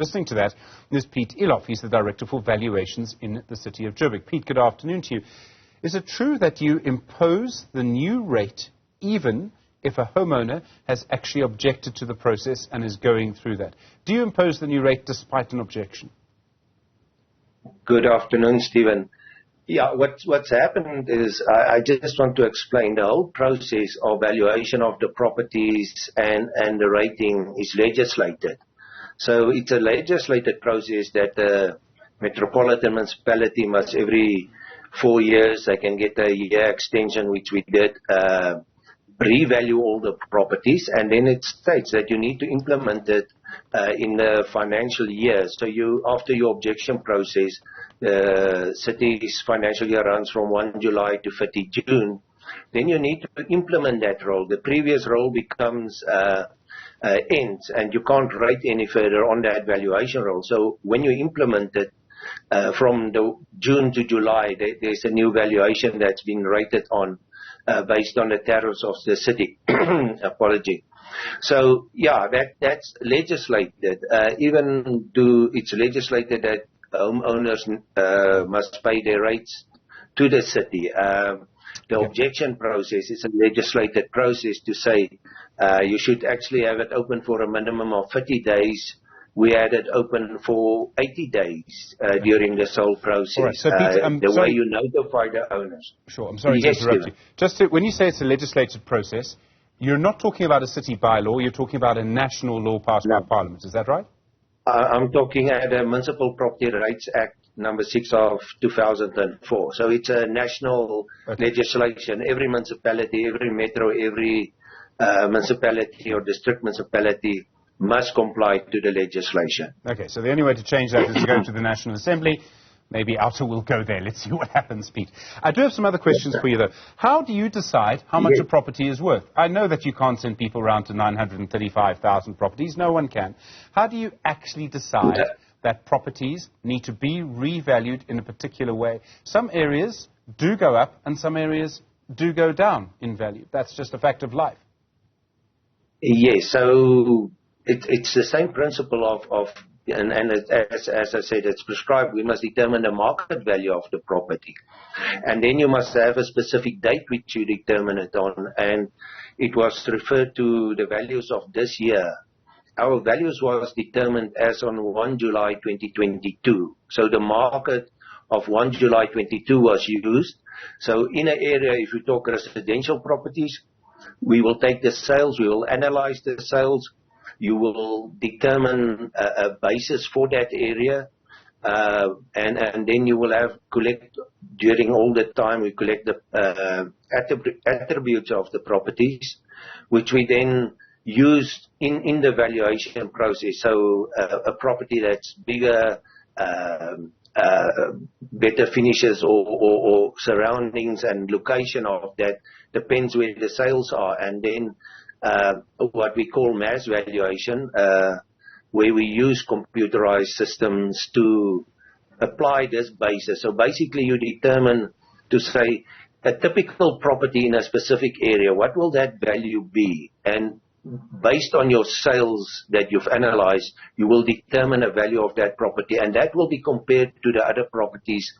Listening to that is Piet Eloff. He's the Director for Valuations in the city of Joburg. Piet, good afternoon to you. Is it true that you impose the new rate even if a homeowner has actually objected to the process and is going through that? Do you impose the new rate despite an objection? Good afternoon, Stephen. Yeah, what's happened is I just want to explain the whole process of valuation of the properties and the rating is legislated. So it's a legislated process that the metropolitan municipality must every 4 years, they can get a year extension, which we did, revalue all the properties, and then it states that you need to implement it in the financial year. So after your objection process, the city's financial year runs from 1 July to 30 June. Then you need to implement that role. The previous role becomes ends, and you can't rate any further on that valuation role. So when you implement it from the June to July, there's a new valuation that's been rated on based on the tariffs of the city. Apology. So yeah, that's legislated. Even though it's legislated that homeowners must pay their rates to the city. The objection process is a legislated process to say you should actually have it open for a minimum of 30 days. We had it open for 80 days during this whole process. Right. So Peter, way you notify the owners. Sure, I'm sorry to interrupt you. When you say it's a legislated process, you're not talking about a city bylaw, you're talking about a national law passed by Parliament, is that right? I'm talking at the Municipal Property Rights Act number 6 of 2004. So it's a national legislation. Every municipality, every metro, every municipality or district municipality must comply to the legislation. Okay, so the only way to change that is to go to the National Assembly. Maybe Outer will go there. Let's see what happens, Pete. I do have some other questions for you, though. How do you decide how much a property is worth? I know that you can't send people around to 935,000 properties. No one can. How do you actually decide that properties need to be revalued in a particular way? Some areas do go up and some areas do go down in value. That's just a fact of life. Yes, so it's the same principle as I said, it's prescribed. We must determine the market value of the property. And then you must have a specific date which you determine it on. And it was referred to the values of this year. Our values was determined as on 1 July 2022. So the market of 1 July 22 was used. So in an area, if you talk residential properties, we will take the sales, we will analyze the sales. You will determine a basis for that area, and then you will collect, during all the time, we collect the attributes of the properties, which we then use in the valuation process. So a property that's bigger, better finishes or surroundings and location of that depends where the sales are, and then what we call mass valuation, where we use computerized systems to apply this basis. So basically you determine to say a typical property in a specific area, what will that value be? And based on your sales that you've analyzed, you will determine a value of that property, and that will be compared to the other properties,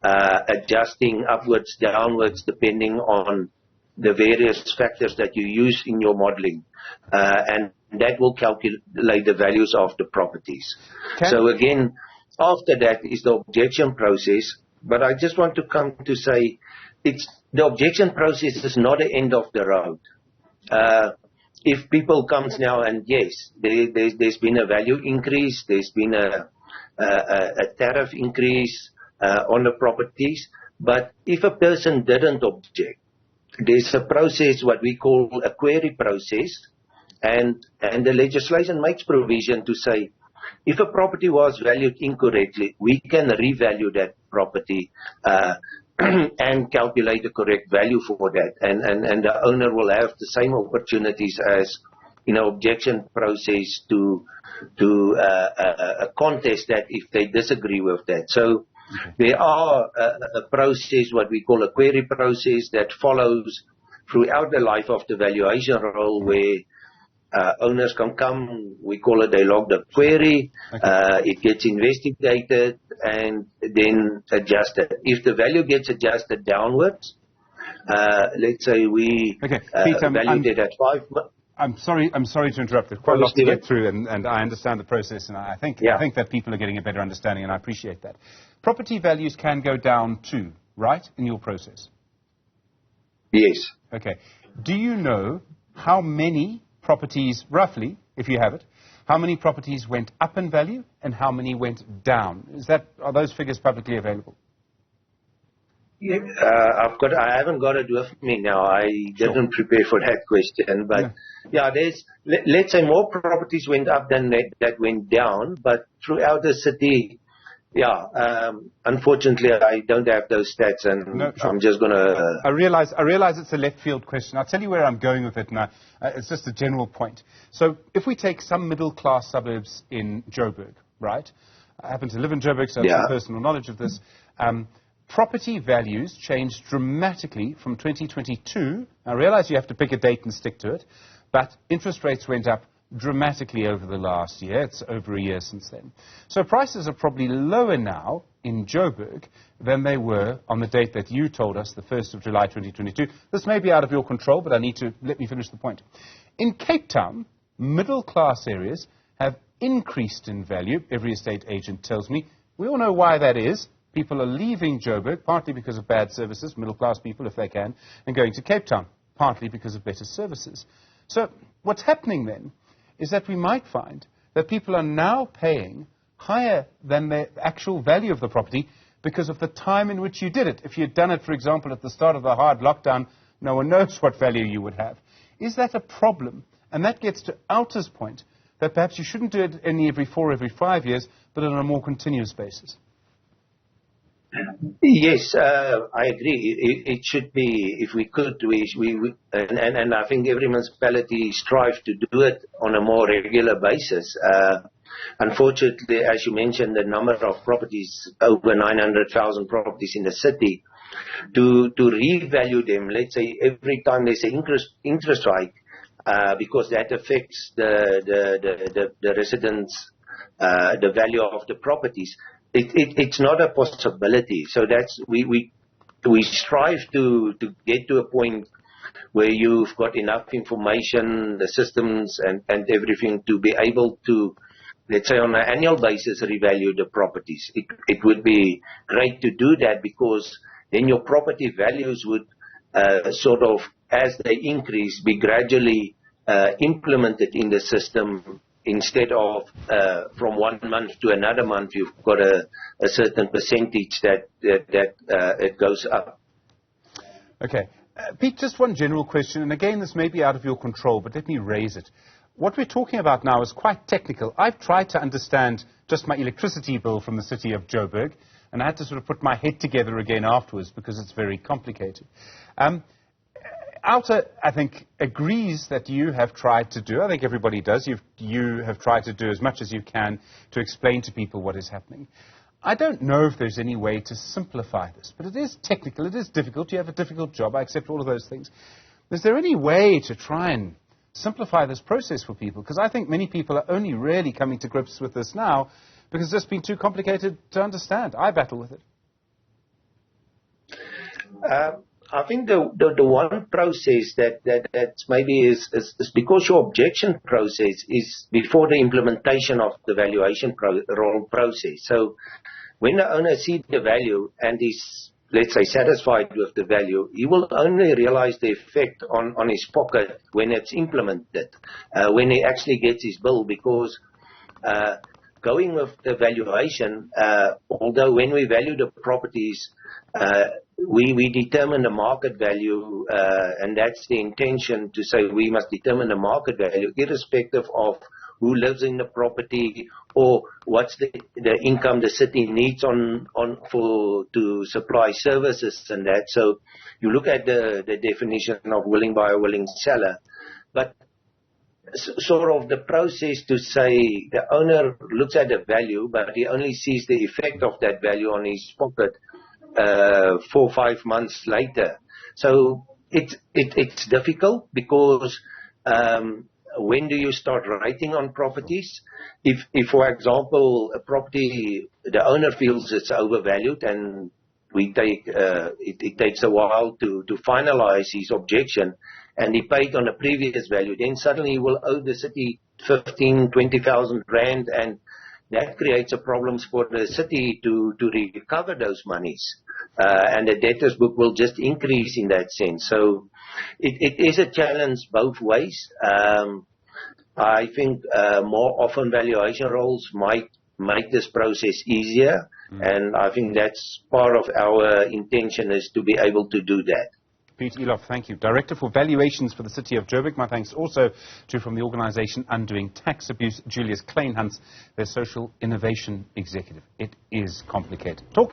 adjusting upwards, downwards, depending on the various factors that you use in your modeling, and that will calculate the values of the properties. So again, after that is the objection process, but I just want to come to say the objection process is not the end of the road. If people comes now and yes, there's been a value increase, there's been a tariff increase on the properties, but if a person didn't object, there's a process, what we call a query process, and the legislation makes provision to say, if a property was valued incorrectly, we can revalue that property and calculate the correct value for that. And the owner will have the same opportunities as in an objection process to contest that if they disagree with that. So there are a process, what we call a query process, that follows throughout the life of the valuation role, where owners can come, we call it, they log the query, it gets investigated and then adjusted. If the value gets adjusted downwards, let's say we valued it at 5 months. I'm sorry to interrupt. There's quite a lot to get through, and I understand the process, and I think that people are getting a better understanding, and I appreciate that. Property values can go down too, right, in your process? Yes. Okay. Do you know how many properties, roughly, if you have it, how many properties went up in value and how many went down? Are those figures publicly available? Yeah, I haven't got it with me now. I didn't prepare for that question, but let's say more properties went up than that went down, but throughout the city, unfortunately, I don't have those stats, and I'm just going to... I realize it's a left field question. I'll tell you where I'm going with it now. It's just a general point. So if we take some middle-class suburbs in Joburg, right? I happen to live in Joburg, so I have some personal knowledge of this. Property values changed dramatically from 2022. I realize you have to pick a date and stick to it, but interest rates went up dramatically over the last year. It's over a year since then. So prices are probably lower now in Joburg than they were on the date that you told us, the 1st of July 2022. This may be out of your control, but let me finish the point. In Cape Town, middle-class areas have increased in value. Every estate agent tells me. We all know why that is. People are leaving Joburg, partly because of bad services, middle-class people if they can, and going to Cape Town, partly because of better services. So what's happening then is that we might find that people are now paying higher than the actual value of the property because of the time in which you did it. If you'd done it, for example, at the start of the hard lockdown, no one knows what value you would have. Is that a problem? And that gets to Outer's point, that perhaps you shouldn't do it every 4 or every 5 years, but on a more continuous basis. Yes, I agree. It should be, if we could, and I think every municipality strives to do it on a more regular basis. Unfortunately, as you mentioned, the number of properties, over 900,000 properties in the city, to revalue them, let's say every time there's an interest hike, because that affects the residents, the value of the properties. It's not a possibility. So that's we strive to get to a point where you've got enough information, the systems and everything to be able to, let's say on an annual basis, revalue the properties. It would be great to do that, because then your property values would sort of, as they increase, be gradually implemented in the system. Instead of from 1 month to another month, you've got a certain percentage that it goes up. Okay. Piet, just one general question, and again, this may be out of your control, but let me raise it. What we're talking about now is quite technical. I've tried to understand just my electricity bill from the city of Joburg, and I had to sort of put my head together again afterwards because it's very complicated. Outer, I think, agrees that you have tried to do, I think everybody does, you have tried to do as much as you can to explain to people what is happening. I don't know if there's any way to simplify this, but it is technical, it is difficult, you have a difficult job, I accept all of those things. Is there any way to try and simplify this process for people? Because I think many people are only really coming to grips with this now because it's just been too complicated to understand. I battle with it. I think the one process that's maybe is because your objection process is before the implementation of the valuation process. So when the owner sees the value and is, let's say, satisfied with the value, he will only realize the effect on his pocket when it's implemented, when he actually gets his bill, because going with the valuation, although when we value the properties, we determine the market value, and that's the intention, to say we must determine the market value irrespective of who lives in the property or what's the income the city needs to supply services and that. So you look at the definition of willing buyer, willing seller, but sort of the process to say the owner looks at the value, but he only sees the effect of that value on his pocket 4 or 5 months later. So it's difficult because when do you start rating on properties? If, for example, a property, the owner feels it's overvalued and it takes a while to finalize his objection, and he paid on a previous value, then suddenly he will owe the city 15,000, 20,000 rand, and that creates a problem for the city to recover those monies. And the debtors book will just increase in that sense. So it is a challenge both ways. I think more often valuation roles might make this process easier, and I think that's part of our intention, is to be able to do that. Piet Eloff, thank you. Director for Valuations for the City of Joburg. My thanks also to, from the organisation Undoing Tax Abuse, Julius Kleinhans, their Social Innovation Executive. It is complicated.